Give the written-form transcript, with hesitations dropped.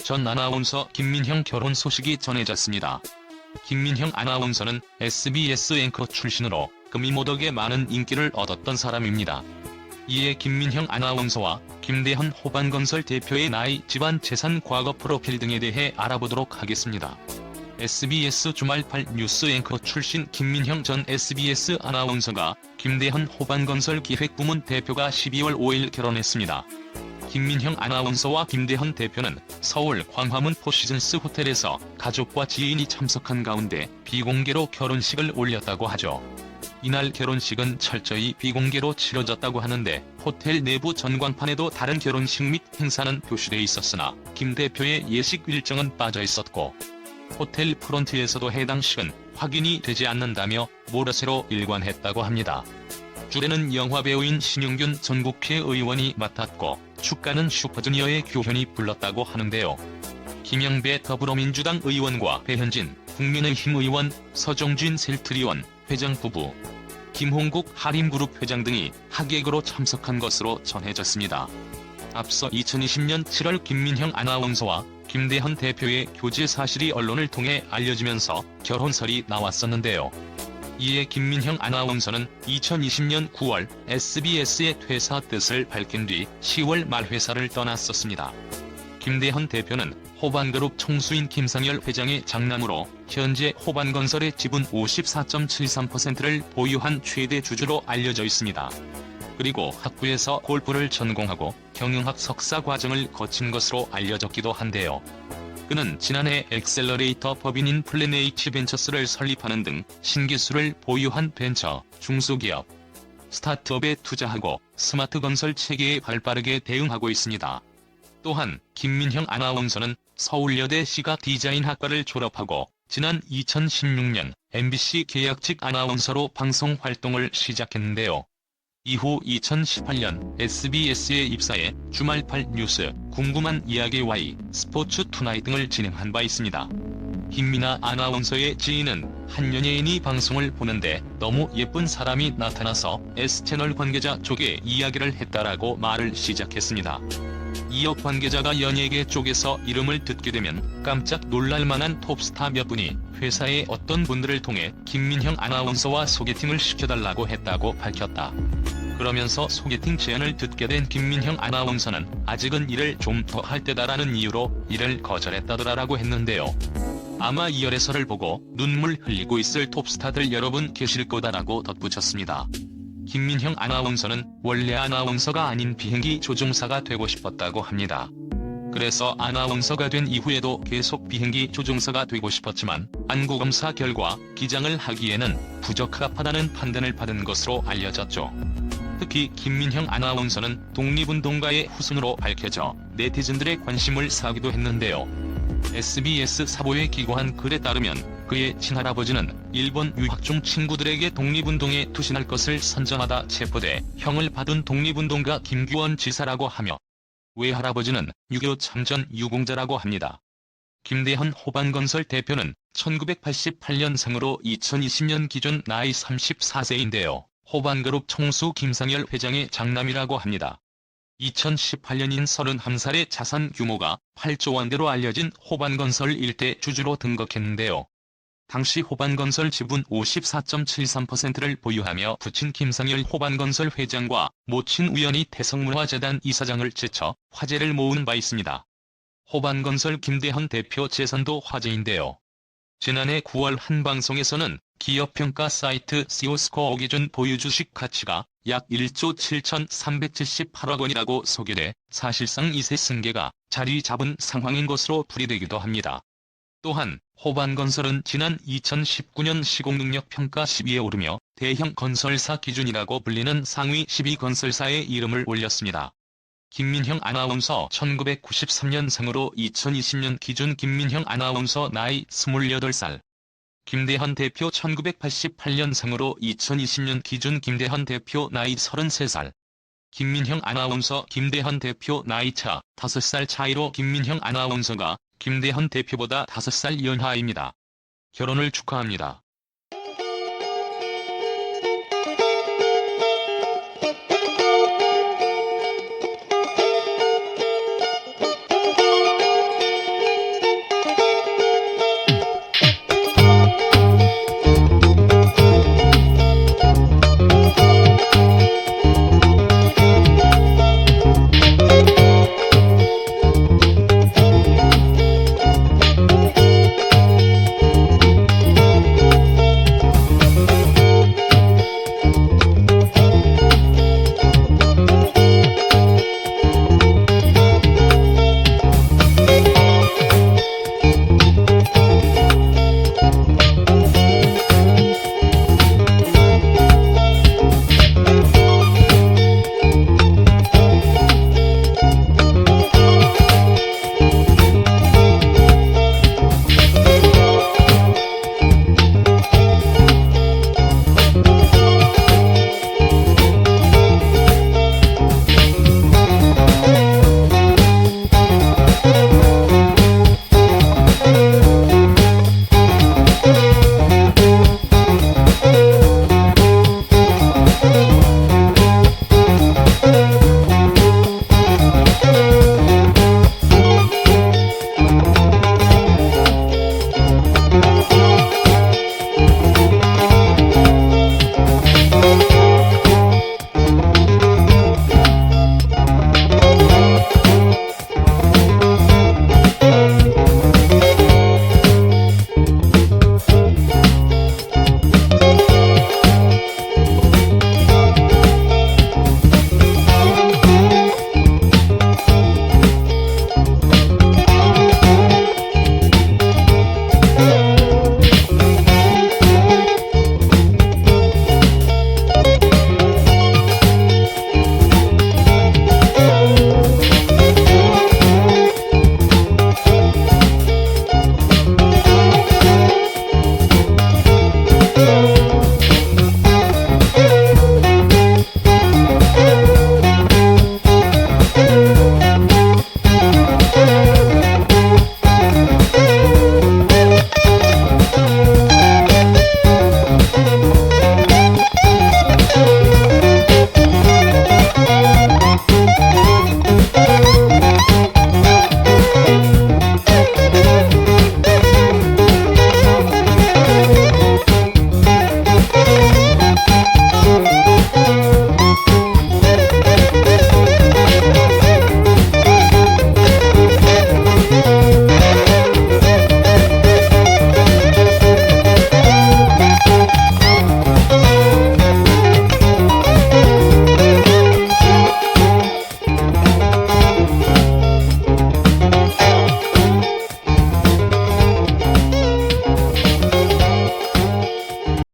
전 아나운서 김민형 결혼 소식이 전해졌습니다. 김민형 아나운서는 SBS 앵커 출신으로 금이모덕에 많은 인기를 얻었던 사람입니다. 이에 김민형 아나운서와 김대현 호반건설 대표의 나이, 집안, 재산, 과거 프로필 등에 대해 알아보도록 하겠습니다. SBS 주말팔 뉴스 앵커 출신 김민형 전 SBS 아나운서가 김대현 호반건설 기획부문 대표가 12월 5일 결혼했습니다. 김민형 아나운서와 김대현 대표는 서울 광화문 포시즌스 호텔에서 가족과 지인이 참석한 가운데 비공개로 결혼식을 올렸다고 하죠. 이날 결혼식은 철저히 비공개로 치러졌다고 하는데 호텔 내부 전광판에도 다른 결혼식 및 행사는 표시돼 있었으나 김 대표의 예식 일정은 빠져 있었고, 호텔 프론트에서도 해당식은 확인이 되지 않는다며 모르쇠로 일관했다고 합니다. 주례는 영화배우인 신용균 전 국회의원이 맡았고 축가는 슈퍼주니어의 규현이 불렀다고 하는데요. 김영배 더불어민주당 의원과 배현진 국민의힘 의원, 서정진 셀트리온 회장 부부, 김홍국 하림그룹 회장 등이 하객으로 참석한 것으로 전해졌습니다. 앞서 2020년 7월 김민형 아나운서와 김대현 대표의 교제 사실이 언론을 통해 알려지면서 결혼설이 나왔었는데요. 이에 김민형 아나운서는 2020년 9월 SBS의 퇴사 뜻을 밝힌 뒤 10월 말 회사를 떠났었습니다. 김대현 대표는 호반그룹 총수인 김상열 회장의 장남으로 현재 호반건설의 지분 54.73%를 보유한 최대 주주로 알려져 있습니다. 그리고 학부에서 골프를 전공하고 경영학 석사 과정을 거친 것으로 알려졌기도 한데요. 그는 지난해 엑셀러레이터 법인인 플래네이치 벤처스를 설립하는 등 신기술을 보유한 벤처, 중소기업, 스타트업에 투자하고 스마트 건설 체계에 발빠르게 대응하고 있습니다. 또한 김민형 아나운서는 서울여대 시각디자인학과를 졸업하고 지난 2016년 MBC 계약직 아나운서로 방송 활동을 시작했는데요. 이후 2018년 SBS에 입사해 주말팔 뉴스, 궁금한 이야기 Y, 스포츠 투나잇 등을 진행한 바 있습니다. 김민아 아나운서의 지인은 한 연예인이 방송을 보는데 너무 예쁜 사람이 나타나서 S채널 관계자 쪽에 이야기를 했다라고 말을 시작했습니다. 이어 관계자가 연예계 쪽에서 이름을 듣게 되면 깜짝 놀랄만한 톱스타 몇 분이 회사의 어떤 분들을 통해 김민형 아나운서와 소개팅을 시켜달라고 했다고 밝혔다. 그러면서 소개팅 제안을 듣게 된 김민형 아나운서는 아직은 일을 좀 더 할 때다라는 이유로 이를 거절했다더라라고 했는데요. 아마 이 열애설을 보고 눈물 흘리고 있을 톱스타들 여러분 계실 거다라고 덧붙였습니다. 김민형 아나운서는 원래 아나운서가 아닌 비행기 조종사가 되고 싶었다고 합니다. 그래서 아나운서가 된 이후에도 계속 비행기 조종사가 되고 싶었지만 안구검사 결과 기장을 하기에는 부적합하다는 판단을 받은 것으로 알려졌죠. 특히 김민형 아나운서는 독립운동가의 후손으로 밝혀져 네티즌들의 관심을 사기도 했는데요. SBS 사보에 기고한 글에 따르면 그의 친할아버지는 일본 유학 중 친구들에게 독립운동에 투신할 것을 선전하다 체포돼 형을 받은 독립운동가 김규원 지사라고 하며 외할아버지는 6.25 참전 유공자라고 합니다. 김대현 호반건설 대표는 1988년생으로 2020년 기준 나이 34세인데요. 호반그룹 총수 김상열 회장의 장남이라고 합니다. 2018년인 31살의 자산 규모가 8조 원대로 알려진 호반건설 일대 주주로 등극했는데요. 당시 호반건설 지분 54.73%를 보유하며 부친 김상열 호반건설 회장과 모친 우연히 태성문화재단 이사장을 제쳐 화제를 모으는 바 있습니다. 호반건설 김대현 대표 재산도 화제인데요. 지난해 9월 한 방송에서는 기업평가 사이트 시오스코어 기준 보유 주식 가치가 약 1조 7,378억 원이라고 소개돼 사실상 이세 승계가 자리 잡은 상황인 것으로 풀이되기도 합니다. 또한 호반건설은 지난 2019년 시공능력평가 10위에 오르며 대형 건설사 기준이라고 불리는 상위 10위 건설사의 이름을 올렸습니다. 김민형 아나운서 1993년생으로 2020년 기준 김민형 아나운서 나이 28살. 김대현 대표 1988년생으로 2020년 기준 김대현 대표 나이 33살. 김민형 아나운서 김대현 대표 나이차 5살 차이로 김민형 아나운서가 김대현 대표보다 5살 연하입니다. 결혼을 축하합니다.